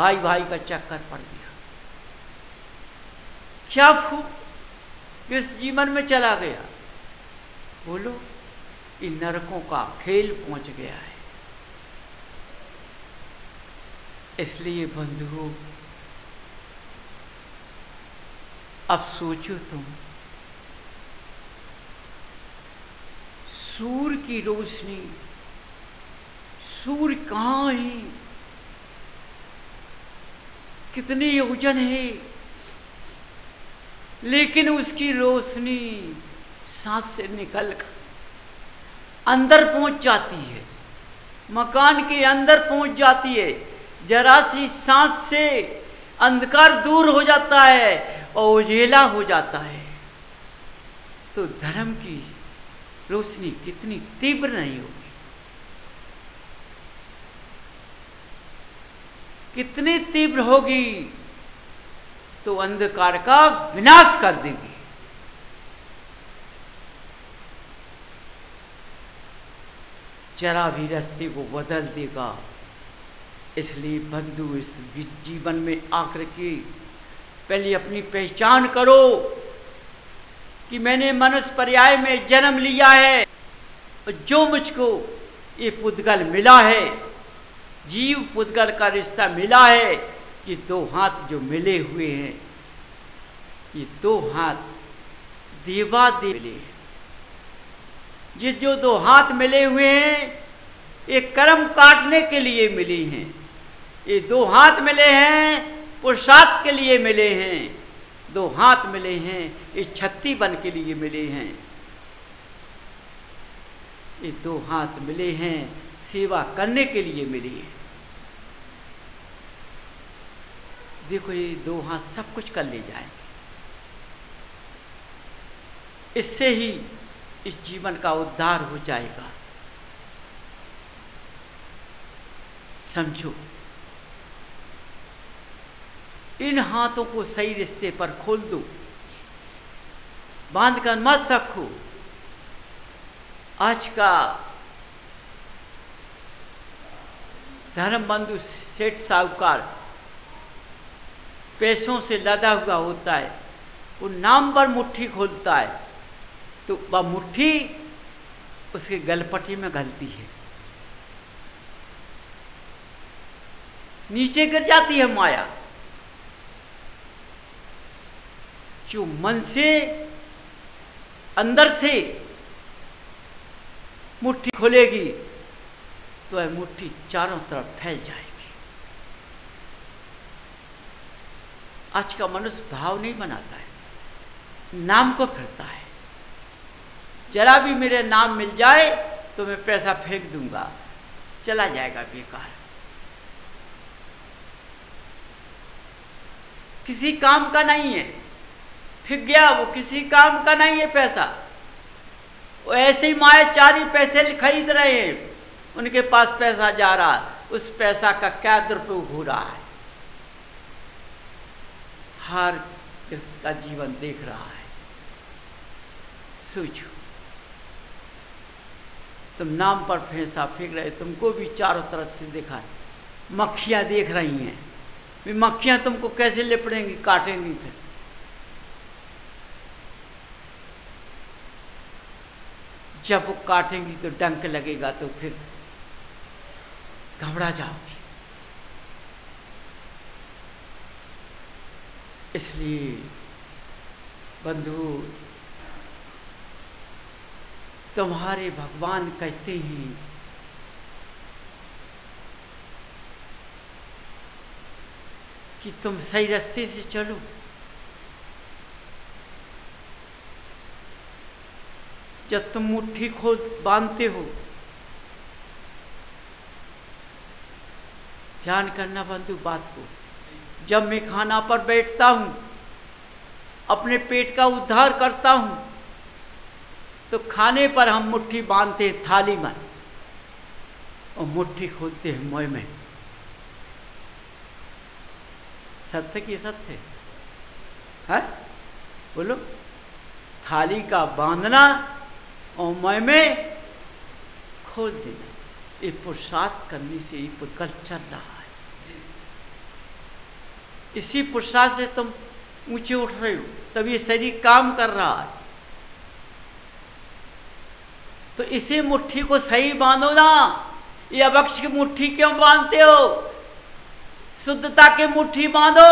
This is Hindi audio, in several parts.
भाई भाई का चक्कर पड़ गया। क्या फूक इस जीवन में चला गया? बोलो, इन नरकों का खेल पहुंच गया है। इसलिए बंधुओं, अब सोचो तुम, सूर्य की रोशनी, सूर्य कहाँ है, कितनी योजन है, लेकिन उसकी रोशनी सांस से निकल कर अंदर पहुंच जाती है, मकान के अंदर पहुंच जाती है। जरा सी सांस से अंधकार दूर हो जाता है और उजेला हो जाता है। तो धर्म की रोशनी कितनी तीव्र नहीं होगी, कितनी तीव्र होगी, तो अंधकार का विनाश कर देगी। जरा भी रास्ते को बदल देगा। इसलिए बंधु, इस जीवन में आकर के पहले अपनी पहचान करो कि मैंने मनुष्य पर्याय में जन्म लिया है और जो मुझको ये पुद्गल मिला है, जीव पुद्गल का रिश्ता मिला है, ये दो हाथ जो मिले हुए हैं, ये दो हाथ देवादेव मिले हैं। ये जो दो हाथ मिले हुए हैं, ये कर्म काटने के लिए मिले हैं। ये दो हाथ मिले हैं, पुरुषार्थ के लिए मिले हैं। दो हाथ मिले हैं, ये छत्ती बन के लिए मिले हैं। ये दो हाथ मिले हैं, सेवा करने के लिए मिले हैं। देखो, ये दो हाथ सब कुछ कर ले जाएंगे। इससे ही इस जीवन का उद्धार हो जाएगा। समझो, इन हाथों को सही रिश्ते पर खोल दो, बांध कर मत रखो। आज का धर्म बंधु सेठ साहूकार पैसों से लदा हुआ होता है, वो नाम पर मुट्ठी खोलता है, तो वह मुट्ठी उसके गलपटी में गलती है, नीचे गिर जाती है माया। जो मन से अंदर से मुट्ठी खोलेगी तो वह मुट्ठी चारों तरफ फैल जाएगी। आज का मनुष्य भाव नहीं बनाता है, नाम को फिरता है। जरा भी मेरे नाम मिल जाए तो मैं पैसा फेंक दूंगा, चला जाएगा बेकार, किसी काम का नहीं है, फिर गया, वो किसी काम का नहीं है पैसा। वो ऐसे ही मायाचारी पैसे खरीद रहे हैं, उनके पास पैसा जा रहा, उस पैसा का क्या दुरुपयोग हो रहा है। हर किसका जीवन देख रहा है। सोचो, तुम नाम पर पैसा फेंक रहे, तुमको भी चारों तरफ से देखा, मक्खियां देख रही हैं, वे मक्खियां तुमको कैसे लिपटेंगी, काटेंगी। फिर जब वो काटेंगी तो डंक लगेगा, तो फिर घबरा जाओगी। इसलिए बंधु, तुम्हारे भगवान कहते हैं कि तुम सही रास्ते से चलो। जब तुम मुट्ठी खोल बांधते हो, ध्यान करना बंधु बात को। जब मैं खाना पर बैठता हूं, अपने पेट का उद्धार करता हूं, तो खाने पर हम मुट्ठी बांधते हैं थाली में और मुट्ठी खोलते हैं मोय में। सत्य की सत्य है, बोलो। थाली का बांधना और मोय में खोल देना, ये पुरुषार्थ करने से ये पुद्गल चल रहा है। इसी पुरुषार्थ से तुम ऊंचे उठ रहे हो, तब ये शरीर काम कर रहा है। तो इसी मुट्ठी को सही बांधो ना। ये अवक्ष की मुट्ठी क्यों बांधते हो? शुद्धता की मुट्ठी बांधो।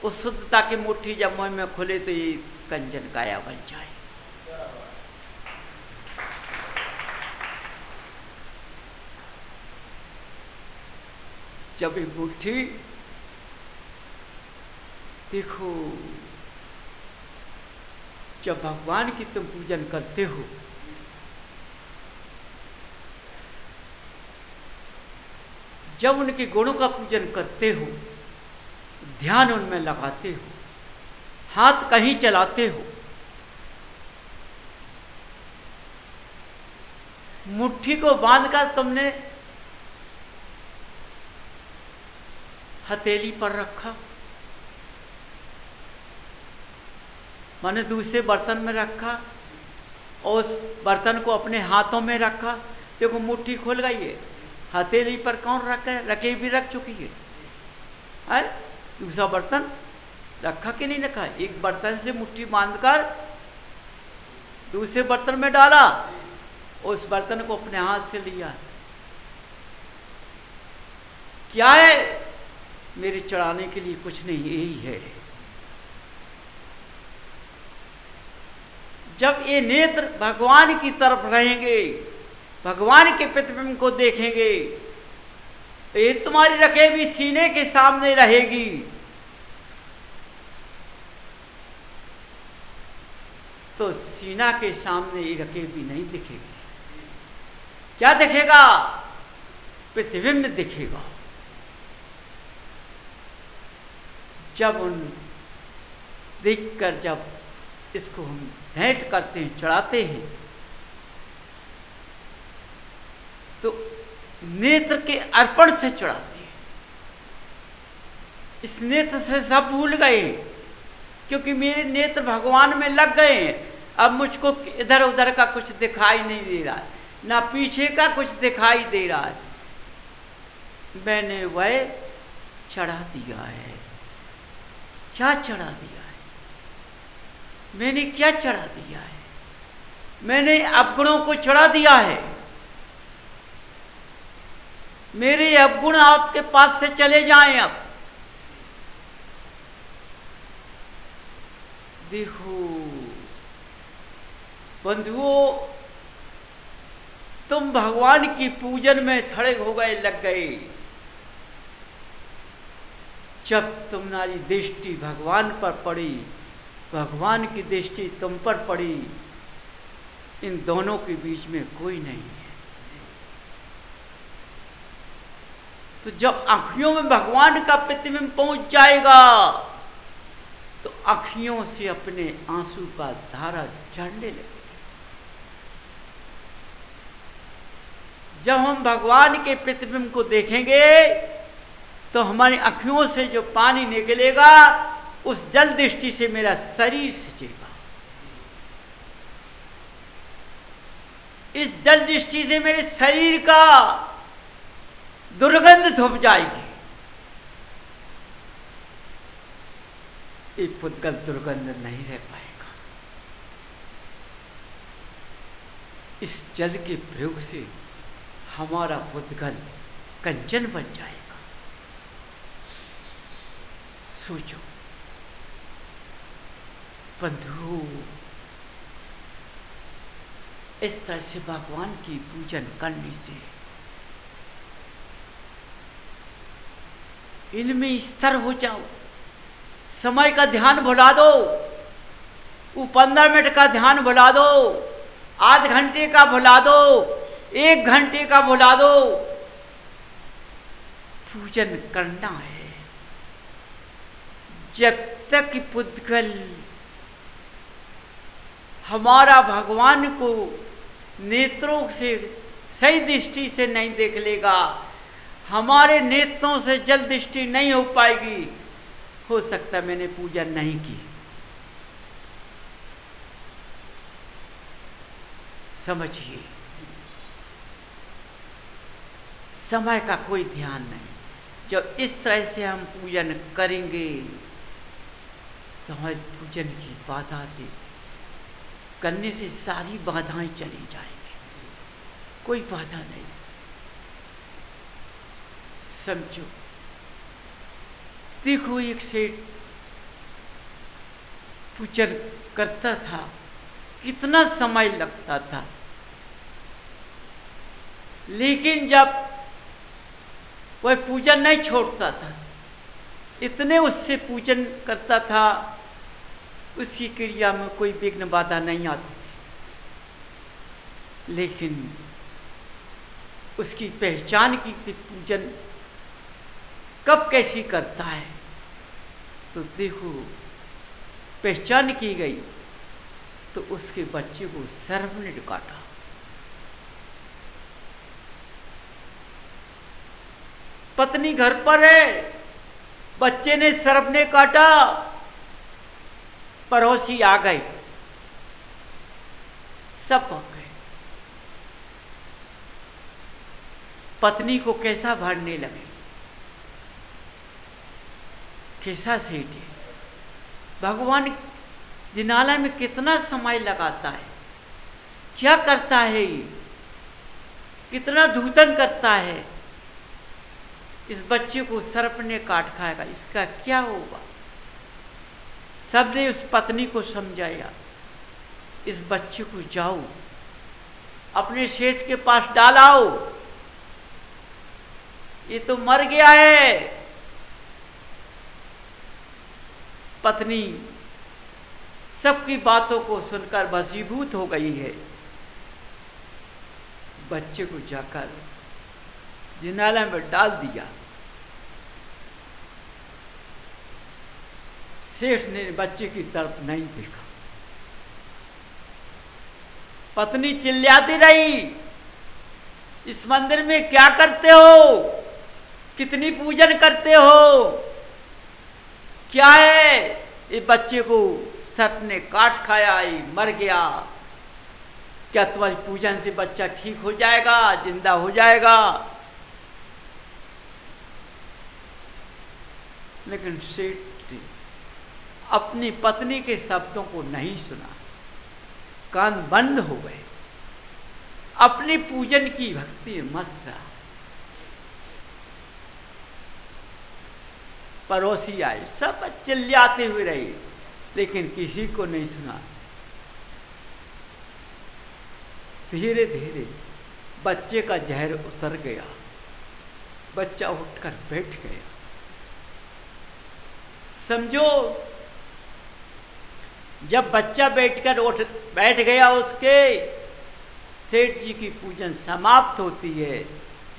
उस शुद्धता की मुट्ठी जब मुंह में खुले तो ये कंचन काया बन जाए। जब ये मुट्ठी देखो, जब भगवान की तुम पूजन करते हो, जब उनके गुणों का पूजन करते हो, ध्यान उनमें लगाते हो, हाथ कहीं चलाते हो, मुट्ठी को बांधकर तुमने हथेली पर रखा, माने दूसरे बर्तन में रखा और उस बर्तन को अपने हाथों में रखा। देखो मुट्ठी खुल गई है। हथेली पर कौन रखा है? रखे भी रख चुकी है। अरे दूसरा बर्तन रखा कि नहीं रखा? एक बर्तन से मुट्ठी बांधकर दूसरे बर्तन में डाला, उस बर्तन को अपने हाथ से लिया। क्या है? मेरे चढ़ाने के लिए कुछ नहीं, यही है। जब ये नेत्र भगवान की तरफ रहेंगे, भगवान के प्रतिबिंब को देखेंगे, तो ये तुम्हारी रखे भी सीने के सामने रहेगी। तो सीना के सामने ये रखे भी नहीं दिखेगी। क्या दिखेगा? प्रतिबिंब दिखेगा। जब उन देखकर जब इसको हम भेंट करते हैं, चढ़ाते हैं, तो नेत्र के अर्पण से चढ़ाते हैं। इस नेत्र से सब भूल गए, क्योंकि मेरे नेत्र भगवान में लग गए हैं। अब मुझको इधर उधर का कुछ दिखाई नहीं दे रहा है, ना पीछे का कुछ दिखाई दे रहा है। मैंने वह चढ़ा दिया है। क्या चढ़ा दिया है? मैंने क्या चढ़ा दिया है? मैंने अवगुणों को चढ़ा दिया है। मेरे अवगुण आपके पास से चले जाएं। अब देखो बंधुओं, तुम भगवान की पूजन में खड़े हो गए, लग गए। जब तुम्हारी दृष्टि भगवान पर पड़ी, भगवान की दृष्टि तुम पर पड़ी, इन दोनों के बीच में कोई नहीं है। तो जब आंखियों में भगवान का प्रतिबिंब पहुंच जाएगा, तो आंखियों से अपने आंसू का धारा झड़ने लगेगी। जब हम भगवान के प्रतिबिंब को देखेंगे, तो हमारी आंखियों से जो पानी निकलेगा, उस जल दृष्टि से मेरा शरीर सजेगा। इस जल दृष्टि से मेरे शरीर का दुर्गंध धुप जाएगी। एक पुद्गल दुर्गंध नहीं रह पाएगा। इस जल के प्रयोग से हमारा पुद्गल कंचन बन जाएगा। सोचो बंधु, इस तरह से भगवान की पूजन करने से इनमें स्थिर हो जाओ। समय का ध्यान भुला दो, वो 15 मिनट का ध्यान भुला दो, आध घंटे का भुला दो, 1 घंटे का भुला दो। पूजन करना है। जब तक पुद्गल हमारा भगवान को नेत्रों से सही दृष्टि से नहीं देख लेगा, हमारे नेत्रों से जल दृष्टि नहीं हो पाएगी, हो सकता मैंने पूजा नहीं की। समझिए, समय का कोई ध्यान नहीं। जब इस तरह से हम पूजन करेंगे तो हमारे पूजन की बाधा से करने से सारी बाधाएं चली जाएंगी, कोई बाधा नहीं। समझो, देखो एक सेठ पूजन करता था, कितना समय लगता था, लेकिन जब वह पूजन नहीं छोड़ता था, इतने उससे पूजन करता था, उसकी क्रिया में कोई विघ्न बाधा नहीं आती थी। लेकिन उसकी पहचान की थी पूजन कब कैसी करता है, तो देखो पहचान की गई तो उसके बच्चे को सर्प ने काटा। पत्नी घर पर है, बच्चे ने सर्प ने काटा, पड़ोसी आ गए, सब पक गए। पत्नी को कैसा भरने लगे, कैसा सेठ है। भगवान जिनालय में कितना समय लगाता है, क्या करता है ये, कितना धूतन करता है। इस बच्चे को सर्प ने काट खाएगा, इसका क्या होगा। सबने उस पत्नी को समझाया, इस बच्चे को जाओ अपने सेठ के पास डालाओ, ये तो मर गया है। पत्नी सबकी बातों को सुनकर वशीभूत हो गई है। बच्चे को जाकर जिनालय में डाल दिया। सेठ ने बच्चे की तरफ नहीं देखा। पत्नी चिल्लाती रही, इस मंदिर में क्या करते हो, कितनी पूजन करते हो, क्या है। ये बच्चे को सर्प ने काट खाया, ये मर गया, क्या तुम्हारी पूजन से बच्चा ठीक हो जाएगा, जिंदा हो जाएगा। लेकिन सेठ अपनी पत्नी के शब्दों को नहीं सुना, कान बंद हो गए, अपनी पूजन की भक्ति में मस्त रहा। पड़ोसी आए, सब चिल्लाते हुए रहे, लेकिन किसी को नहीं सुना। धीरे धीरे बच्चे का जहर उतर गया, बच्चा उठकर बैठ गया। समझो, जब बच्चा बैठ गया, उसके सेठ जी की पूजन समाप्त होती है।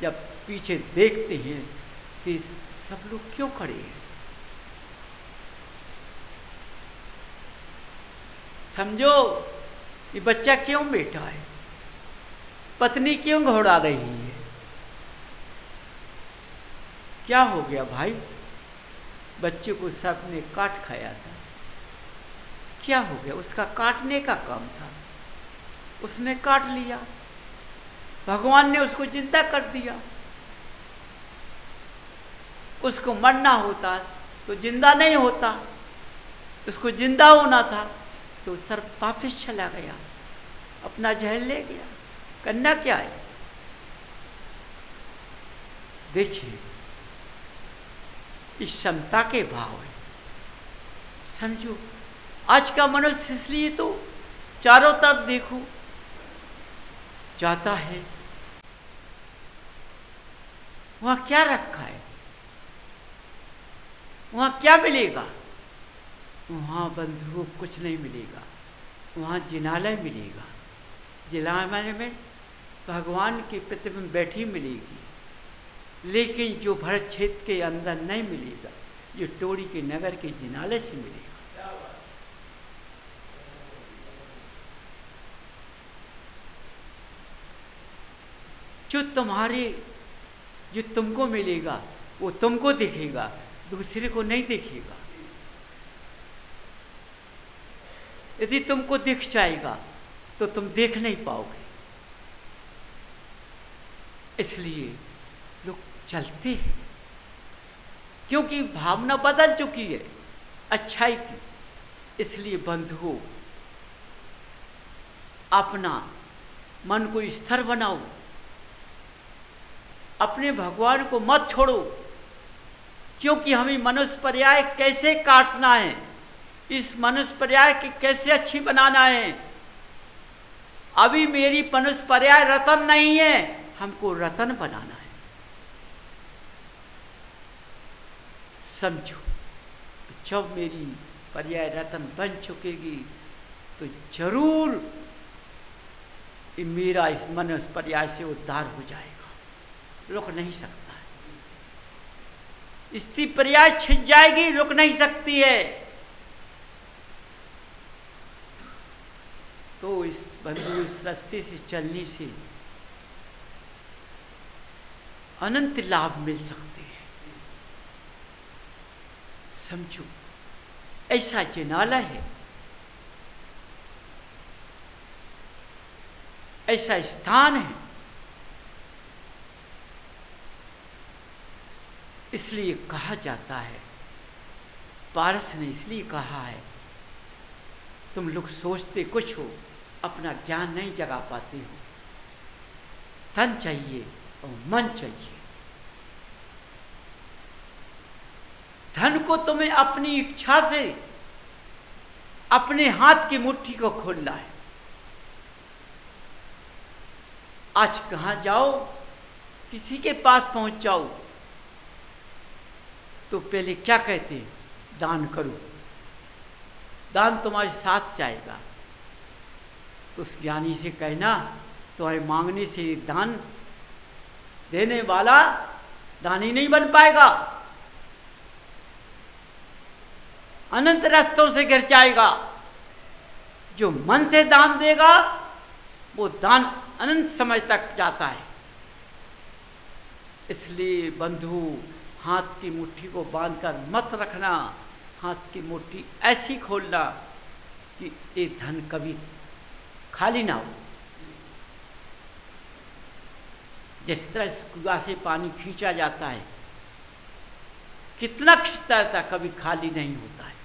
जब पीछे देखते हैं कि सब लोग क्यों खड़े हैं, समझो ये बच्चा क्यों बैठा है, पत्नी क्यों घोड़ा रही है, क्या हो गया भाई। बच्चे को सर्प ने काट खाया था, क्या हो गया, उसका काटने का काम था, उसने काट लिया, भगवान ने उसको जिंदा कर दिया। उसको मरना होता तो जिंदा नहीं होता, उसको जिंदा होना था तो सर्प वापिस चला गया, अपना जहर ले गया। करना क्या है। देखिए, इस क्षमता के भाव है। समझो, आज का मनुष्य इसलिए तो चारों तरफ देखो जाता है, वहां क्या रखा है, वहां क्या मिलेगा। वहां बंधुओं कुछ नहीं मिलेगा, वहां जिनालय मिलेगा। जिनालय में भगवान की प्रतिबिंब बैठी मिलेगी, लेकिन जो भरत क्षेत्र के अंदर नहीं मिलेगा, जो टोरी के नगर के जिनालय से मिलेगा। जो तुमको मिलेगा वो तुमको दिखेगा, दूसरे को नहीं दिखेगा। यदि तुमको दिख जाएगा तो तुम देख नहीं पाओगे। इसलिए लोग चलते हैं, क्योंकि भावना बदल चुकी है अच्छाई की। इसलिए बंधुओं, अपना मन को स्थिर बनाओ, अपने भगवान को मत छोड़ो, क्योंकि हमें मनुष्य पर्याय कैसे काटना है, इस मनुष्य पर्याय की कैसे अच्छी बनाना है। अभी मेरी मनुष्य पर्याय रतन नहीं है, हमको रतन बनाना है। समझो, जब मेरी पर्याय रतन बन चुकेगी तो जरूर मेरा इस मनुष्य पर्याय से उद्धार हो जाएगा। रुक नहीं सकता है। स्त्री पर्याय छिप जाएगी, रुक नहीं सकती है। तो इस बंधु, इस रास्ते से चलने से अनंत लाभ मिल सकते हैं। समझो, ऐसा जिनालय है, ऐसा स्थान है। इसलिए कहा जाता है, पारस ने इसलिए कहा है, तुम लोग सोचते कुछ हो, अपना ज्ञान नहीं जगा पाते हो। तन चाहिए और मन चाहिए। धन को तुम्हें अपनी इच्छा से अपने हाथ की मुट्ठी को खोलना है। आज कहां जाओ, किसी के पास पहुंच जाओ तो पहले क्या कहते हैं? दान करो, दान तुम्हारे साथ जाएगा। तो उस ज्ञानी से कहना, तुम्हारे मांगने से दान देने वाला दानी नहीं बन पाएगा, अनंत रास्तों से गिर जाएगा। जो मन से दान देगा वो दान अनंत समय तक जाता है। इसलिए बंधु, हाथ की मुट्ठी को बांधकर मत रखना, हाथ की मुट्ठी ऐसी खोलना कि ये धन कभी खाली ना हो। जिस तरह से कुआं से पानी खींचा जाता है, कितना खींचता रहता, कभी खाली नहीं होता है।